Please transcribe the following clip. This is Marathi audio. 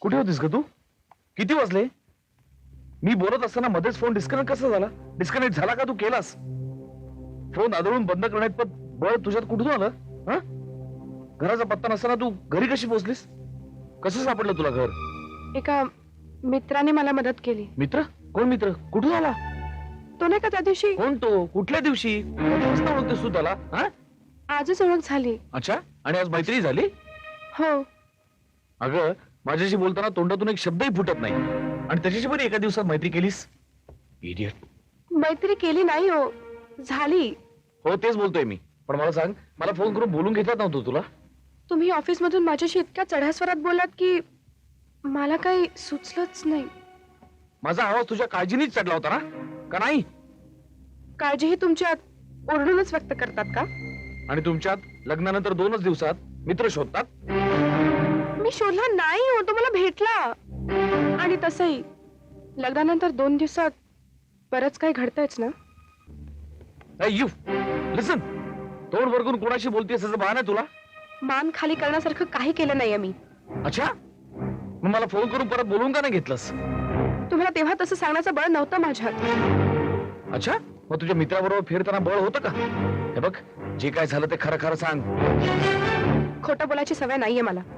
कुठे होतीस ग तू? किती वाजले? मी बोलत असताना मध्येच फोन डिस्कनेक्ट कसा झाला? डिस्कनेक्ट झाला का तू केलास? फोन आदळून बंद करण्यात पण बळ तुझ्यात कुठून आलं? हा? घराचा पत्ता नसताना तू घरी कशी पोहोचलीस? कसं सापडलं तुला घर? एका मित्राने मला मदत केली. मित्र? कोण मित्र? कुठून आला? तो नाही का त्या दिवशी? कोण तो? कुठल्या दिवशी? कसं ओळखतेस तू त्याला? हा? आजच ओळख झाली. अच्छा, आणि आज मैत्री झाली? हो. अगं, माझ्याशी बोलताना तोंडातून एक शब्दही फुटत नाही, आणि त्याच्याशी पण एका दिवसात मैत्री केलीस? इडियट. मैत्री केली नाही हो, झाली. हो, तेच बोलतोय मी. पण मला सांग, मला फोन करून बोलून घेतात नव्हतं तुला? तुम्ही ऑफिस मधून माझ्याशी इतक्या चढ्या स्वरात बोलात की मला काही सुचलंच नाही. माझा आवाज तुझ्या काळजीनीच चढला होता ना, का नाही? काळजीही तुमच्यात ओरडूनच व्यक्त करतात का? आणि तुमच्यात लग्नानंतर 2च दिवसात मित्र शोधतात? मी शोधला नाही हो, तो मला भेटला. आणि तसंही लग्नानंतर 2 दिवसात बरंच काही घडतंयच ना. यू लिसन, तोंड वरगून कोणाशी बोलतेस असं भान आहे तुला? मान खाली करण्यासारखं काही केलं नाहीये मी. अच्छा, मग मला फोन करून परत बोलून का नाही घेतलंस? तुम्हाला तेव्हा तसं सांगण्याचं बळ नव्हतं माझ्यात. अच्छा, मग तुझ्या मित्राबरोबर फिरताना बळ होतं का? हे बघ, जे काय झालं ते खरं खरं सांग. खोटं बोलायची सवय नाहीये मला.